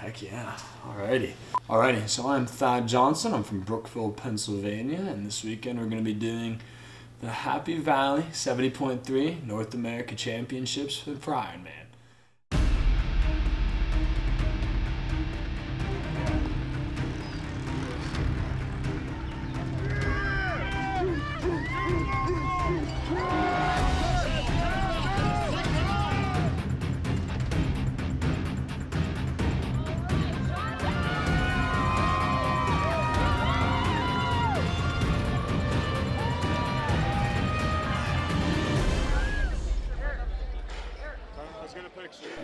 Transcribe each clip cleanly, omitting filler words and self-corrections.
Heck yeah. Alrighty. So I'm Thad Johnson. I'm from Brookfield, Pennsylvania, and this weekend we're going to be doing the Happy Valley 70.3 North America Championships for Ironman.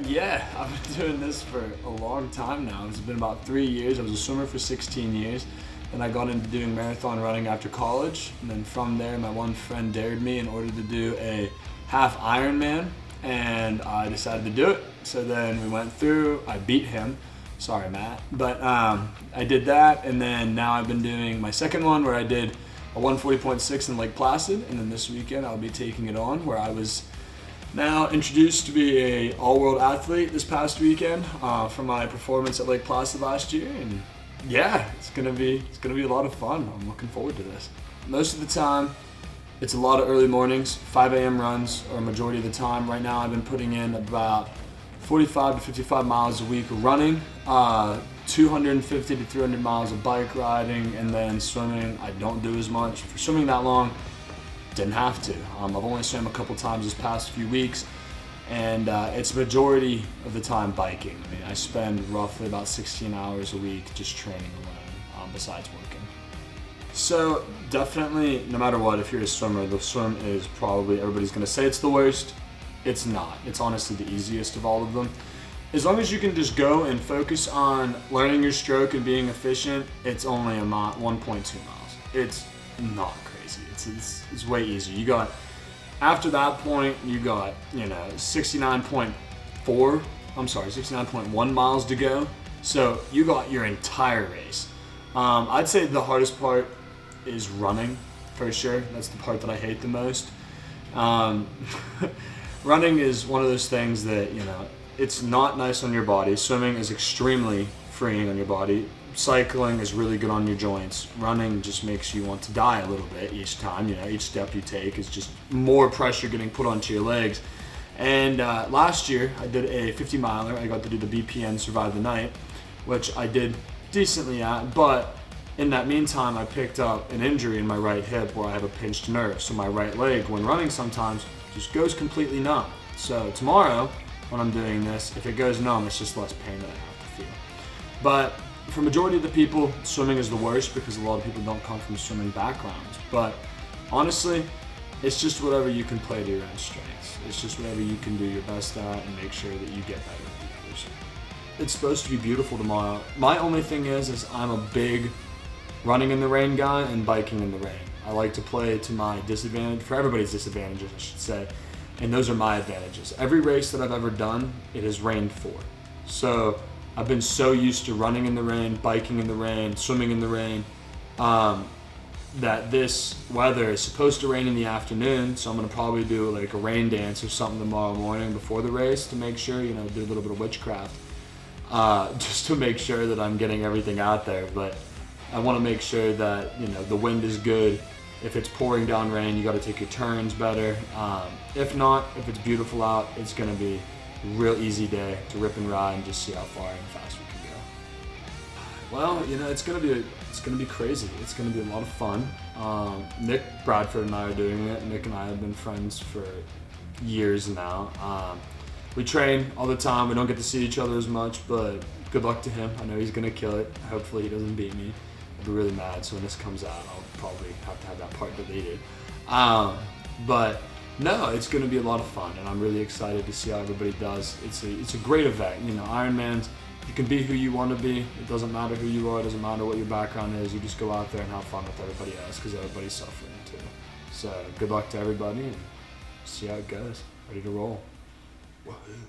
Yeah, I've been doing this for a long time now. It's been about 3 years. I was a swimmer for 16 years. Then I got into doing marathon running after college. And then from there, my one friend dared me in order to do a half Ironman. And I decided to do it. So then we went through. I beat him. Sorry, Matt. But I did that. And then now I've been doing my second one where I did a 140.6 in Lake Placid. And then this weekend I'll be taking it on where I was now introduced to be a all-world athlete this past weekend for my performance at Lake Placid last year, and yeah, it's gonna be a lot of fun. I'm looking forward to this. Most of the time, it's a lot of early mornings, 5 a.m. runs, or a majority of the time. Right now, I've been putting in about 45 to 55 miles a week of running, 250 to 300 miles of bike riding, and then swimming. I don't do as much. For swimming that long, didn't have to. I've only swam a couple times this past few weeks, and it's majority of the time biking. I mean, I spend roughly about 16 hours a week just training alone, besides working. So definitely, no matter what, if you're a swimmer, the swim is probably, everybody's gonna say it's the worst. It's not. It's honestly the easiest of all of them. As long as you can just go and focus on learning your stroke and being efficient, it's only 1.2 miles. It's not crazy. It's way easier. You got, after that point, you got, 69.1 miles to go. So you got your entire race. I'd say the hardest part is running, for sure. That's the part that I hate the most. Running is one of those things that, it's not nice on your body. Swimming is extremely freeing on your body. Cycling is really good on your joints. Running just makes you want to die a little bit each time. Each step you take is just more pressure getting put onto your legs. And last year I did a 50 miler. I got to do the BPN Survive the Night, which I did decently at, but in that meantime I picked up an injury in my right hip where I have a pinched nerve. So my right leg, when running, sometimes just goes completely numb. So tomorrow when I'm doing this, if it goes numb, it's just less pain that I have to feel. But for majority of the people, swimming is the worst because a lot of people don't come from swimming backgrounds. But honestly, it's just whatever you can play to your own strengths. It's just whatever you can do your best at and make sure that you get better at the others. It's supposed to be beautiful tomorrow. My only thing is I'm a big running in the rain guy and biking in the rain. I like to play to my disadvantage, for everybody's disadvantages, I should say. And those are my advantages. Every race that I've ever done, it has rained for. So I've been so used to running in the rain, biking in the rain, swimming in the rain, that this weather is supposed to rain in the afternoon, so I'm going to probably do like a rain dance or something tomorrow morning before the race to make sure, do a little bit of witchcraft, just to make sure that I'm getting everything out there. But I want to make sure that, the wind is good. If it's pouring down rain, you got to take your turns better. If not, if it's beautiful out, it's going to be real easy day to rip and ride and just see how far and fast we can go. Well, it's gonna be crazy. It's gonna be a lot of fun. Nick Bradford and I are doing it. Nick and I have been friends for years now. We train all the time. We don't get to see each other as much, but good luck to him. I know he's gonna kill it. Hopefully he doesn't beat me. I'll be really mad. So when this comes out, I'll probably have to have that part deleted. But no, it's going to be a lot of fun, and I'm really excited to see how everybody does. It's a great event. Ironmans, you can be who you want to be. It doesn't matter who you are. It doesn't matter what your background is. You just go out there and have fun with everybody else because everybody's suffering too. So good luck to everybody, and see how it goes. Ready to roll. Woohoo.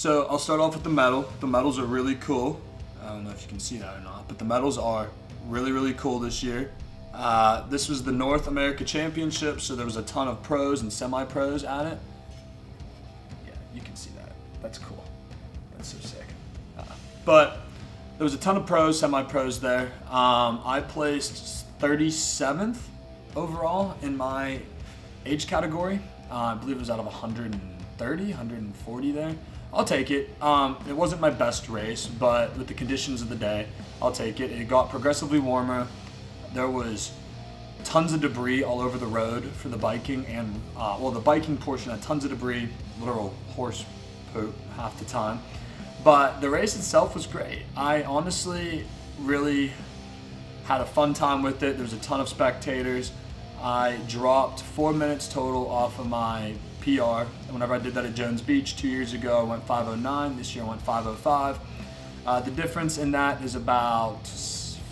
So I'll start off with the medal. The medals are really cool. I don't know if you can see that or not, but the medals are really, really cool this year. This was the North America Championship, so there was a ton of pros and semi-pros at it. Yeah, you can see that. That's cool. That's so sick. But there was a ton of pros, semi-pros there. I placed 37th overall in my age category. I believe it was out of 130, 140 there. I'll take it. It wasn't my best race, but with the conditions of the day, I'll take it. It got progressively warmer. There was tons of debris all over the road for the biking, and the biking portion had tons of debris, literal horse poop half the time. But the race itself was great. I honestly really had a fun time with it. There was a ton of spectators. I dropped 4 minutes total off of my PR. Whenever I did that at Jones Beach 2 years ago, I went 5:09. This year I went 5:05. The difference in that is about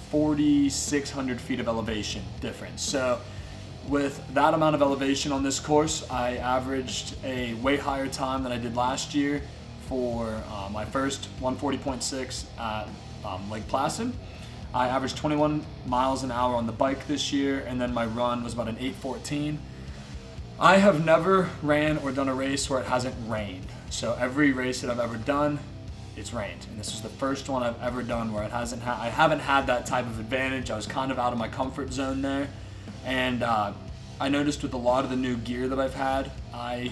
4,600 feet of elevation difference. So with that amount of elevation on this course, I averaged a way higher time than I did last year for my first 140.6 at Lake Placid. I averaged 21 miles an hour on the bike this year, and then my run was about an 8:14. I have never ran or done a race where it hasn't rained. So every race that I've ever done, it's rained. And this was the first one I've ever done where I haven't had that type of advantage. I was kind of out of my comfort zone there. And I noticed with a lot of the new gear that I've had, I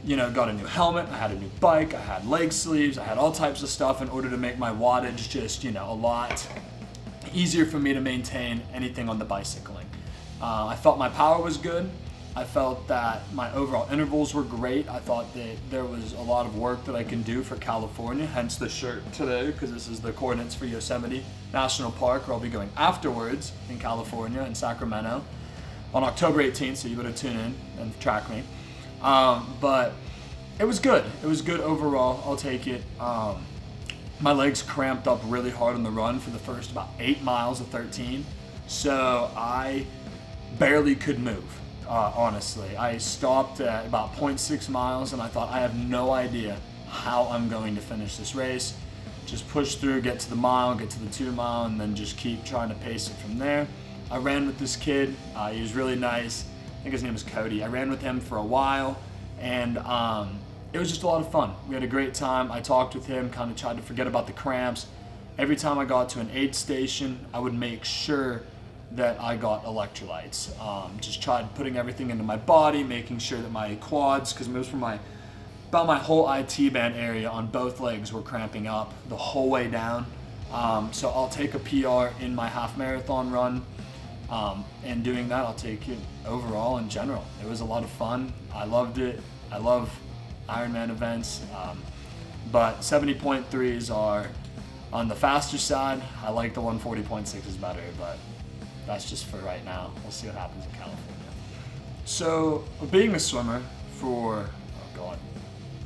got a new helmet, I had a new bike, I had leg sleeves, I had all types of stuff in order to make my wattage just, a lot easier for me to maintain anything on the bicycling. I felt my power was good. I felt that my overall intervals were great. I thought that there was a lot of work that I can do for California, hence the shirt today, because this is the coordinates for Yosemite National Park, where I'll be going afterwards in California, in Sacramento, on October 18th, so you better tune in and track me. But it was good. It was good overall. I'll take it. My legs cramped up really hard on the run for the first about 8 miles of 13, so I barely could move. Honestly, I stopped at about 0.6 miles and I thought, I have no idea how I'm going to finish this race. Just push through, get to the mile, get to the 2 mile, and then just keep trying to pace it from there. I ran with this kid. He was really nice. I think his name was Cody. I ran with him for a while, and it was just a lot of fun. We had a great time. I talked with him, kind of tried to forget about the cramps. Every time I got to an aid station, I would make sure that I got electrolytes. Just tried putting everything into my body, making sure that my quads, because most from about my whole IT band area on both legs were cramping up the whole way down. So I'll take a PR in my half marathon run, and doing that, I'll take it overall in general. It was a lot of fun. I loved it. I love Ironman events, but 70.3s are on the faster side. I like the 140.6s better, but that's just for right now. We'll see what happens in California. So, being a swimmer for,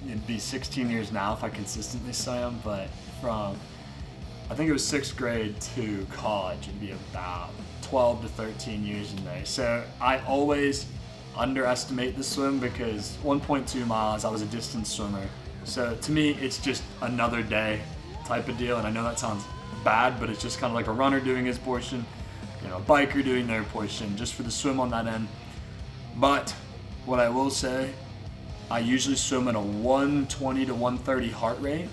it'd be 16 years now if I consistently swam, but from, I think it was 6th grade to college, it'd be about 12 to 13 years in there. So, I always underestimate the swim because 1.2 miles, I was a distance swimmer. So, to me, it's just another day type of deal, and I know that sounds bad, but it's just kind of like a runner doing his portion, a biker doing their portion, just for the swim on that end. But what I will say, I usually swim at a 120 to 130 heart rate.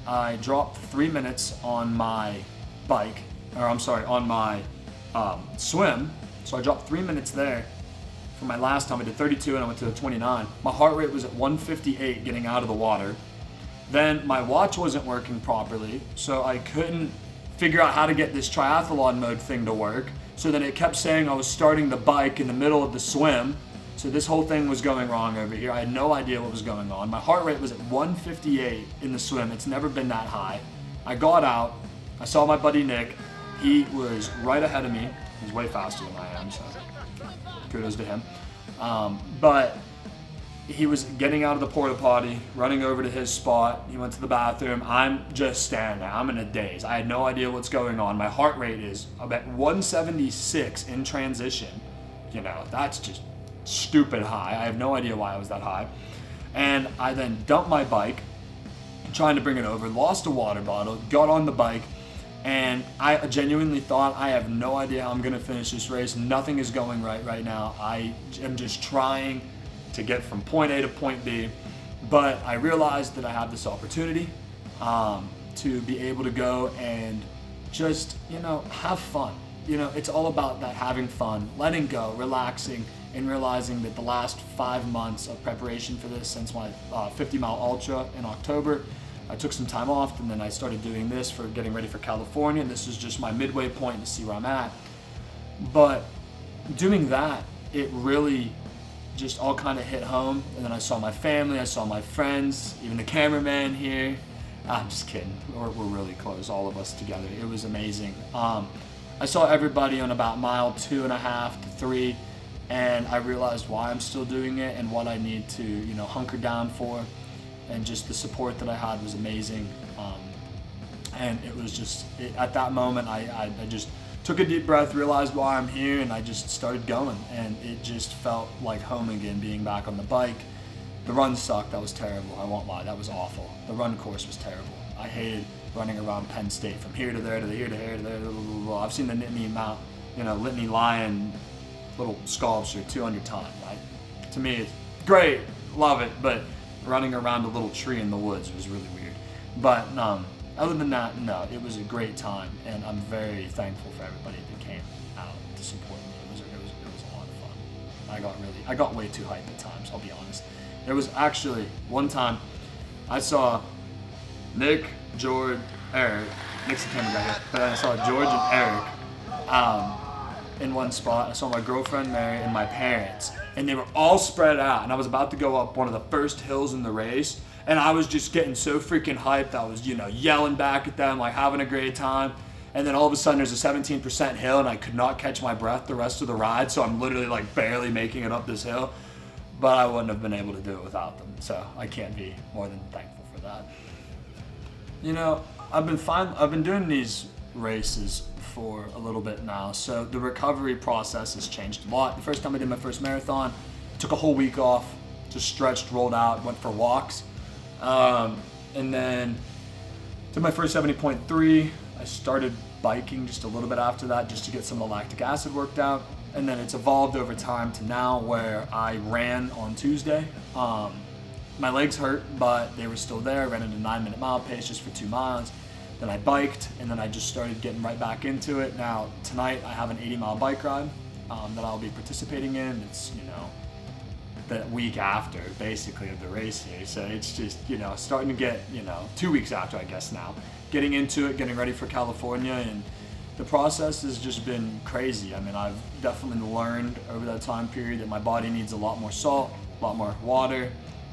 I dropped 3 minutes on my on my swim. So I dropped 3 minutes there. For my last time, I did 32 and I went to 29. My heart rate was at 158 getting out of the water. Then my watch wasn't working properly, so I couldn't figure out how to get this triathlon mode thing to work. So then it kept saying I was starting the bike in the middle of the swim. So this whole thing was going wrong over here. I had no idea what was going on. My heart rate was at 158 in the swim. It's never been that high. I got out. I saw my buddy Nick. He was right ahead of me. He's way faster than I am, so kudos to him. But he was getting out of the porta potty, running over to his spot. He went to the bathroom. I'm just standing there. I'm in a daze. I had no idea what's going on. My heart rate is about 176 in transition. That's just stupid high. I have no idea why I was that high. And I then dumped my bike. trying to bring it over, lost a water bottle, got on the bike, and I genuinely thought, I have no idea how I'm going to finish this race. Nothing is going right now. I am just trying to get from point A to point B. But I realized that I have this opportunity to be able to go and just, have fun. It's all about that, having fun, letting go, relaxing, and realizing that the last 5 months of preparation for this, since my 50-mile ultra in October, I took some time off, and then I started doing this for getting ready for California, and this is just my midway point to see where I'm at. But doing that, it really just all kind of hit home. And then I saw my family, I saw my friends, even the cameraman here. I'm just kidding, we're really close, all of us together. It was amazing. I saw everybody on about mile 2.5 to 3, and I realized why I'm still doing it and what I need to, hunker down for. And just the support that I had was amazing. And it was just, at that moment, I just took a deep breath, realized why I'm here, and I just started going. And it just felt like home again, being back on the bike. The run sucked, that was terrible, I won't lie, that was awful. The run course was terrible. I hated running around Penn State from here to there to here to here to there, blah, blah, blah. I've seen the Nittany Lion little sculpture 200 times. To me, it's great, love it, but running around a little tree in the woods was really weird. But other than that, no, it was a great time, and I'm very thankful for everybody that came out to support me. It was a lot of fun. I got way too hyped at times, I'll be honest. There was actually one time I saw Nick, George, Eric, Nick's the camera guy here, but I saw George and Eric in one spot. I saw my girlfriend Mary and my parents, and they were all spread out, and I was about to go up one of the first hills in the race, and I was just getting so freaking hyped. I was, yelling back at them, like having a great time, and then all of a sudden there's a 17% hill, and I could not catch my breath the rest of the ride, so I'm literally like barely making it up this hill, but I wouldn't have been able to do it without them, so I can't be more than thankful for that. I've been doing these races for a little bit now, so the recovery process has changed a lot. The first time I did my first marathon, I took a whole week off, just stretched, rolled out, went for walks, and then did my first 70.3. I started biking just a little bit after that, just to get some of the lactic acid worked out, and then it's evolved over time to now where I ran on Tuesday. My legs hurt, but they were still there. I ran at a 9-minute mile pace just for 2 miles. Then I biked, and then I just started getting right back into it. Now, tonight I have an 80-mile bike ride that I'll be participating in. It's, the week after, basically, of the race here. So it's just, starting to get, 2 weeks after, I guess now. Getting into it, getting ready for California, and the process has just been crazy. I mean, I've definitely learned over that time period that my body needs a lot more salt, a lot more water.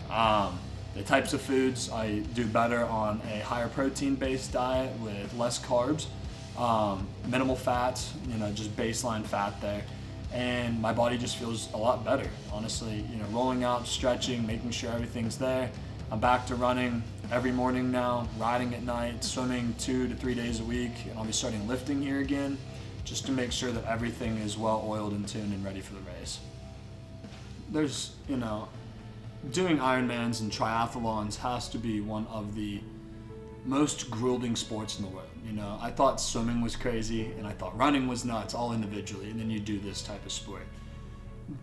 The types of foods, I do better on a higher protein-based diet with less carbs, minimal fats, just baseline fat there. And my body just feels a lot better, honestly. Rolling out, stretching, making sure everything's there. I'm back to running every morning now, riding at night, swimming 2 to 3 days a week, and I'll be starting lifting here again, just to make sure that everything is well oiled and tuned and ready for the race. There's, doing Ironmans and triathlons has to be one of the most grueling sports in the world. I thought swimming was crazy, and I thought running was nuts, all individually, and then you do this type of sport.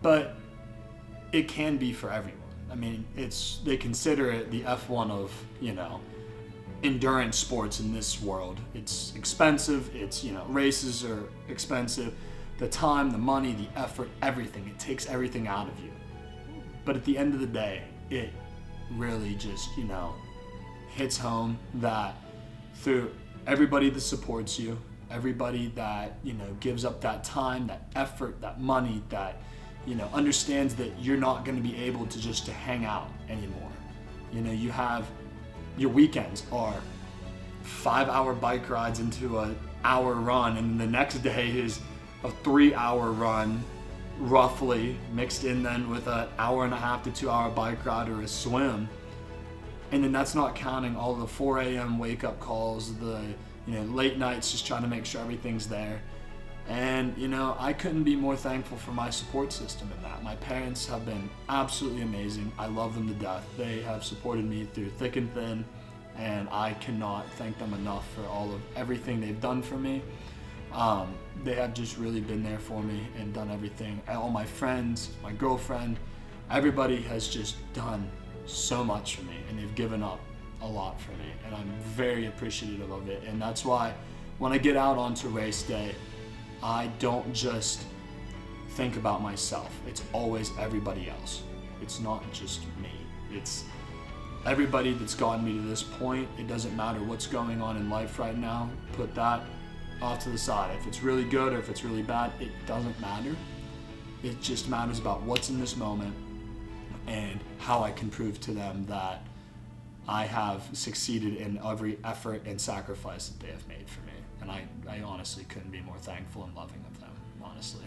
But it can be for everyone. I mean, they consider it the F1 of, endurance sports in this world. It's expensive, races are expensive, the time, the money, the effort, everything. It takes everything out of you. But at the end of the day, it really just, hits home that through everybody that supports you, everybody that, gives up that time, that effort, that money, that, understands that you're not going to be able to just to hang out anymore. You have, your weekends are 5-hour bike rides into an hour run, and the next day is a 3-hour run, roughly, mixed in then with an 1.5 to 2 hour bike ride or a swim. And then that's not counting all the 4 a.m. wake up calls, the late nights just trying to make sure everything's there. And I couldn't be more thankful for my support system in that. My parents have been absolutely amazing. I love them to death. They have supported me through thick and thin, and I cannot thank them enough for everything they've done for me. They have just really been there for me and done everything. All my friends, my girlfriend, everybody has just done so much for me, and they've given up a lot for me, and I'm very appreciative of it. And that's why when I get out onto race day, I don't just think about myself. It's always everybody else. It's not just me. It's everybody that's gotten me to this point. It doesn't matter what's going on in life right now. Put that off to the side. If it's really good or if it's really bad, it doesn't matter. It just matters about what's in this moment and how I can prove to them that I have succeeded in every effort and sacrifice that they have made for me. And I honestly couldn't be more thankful and loving of them, honestly.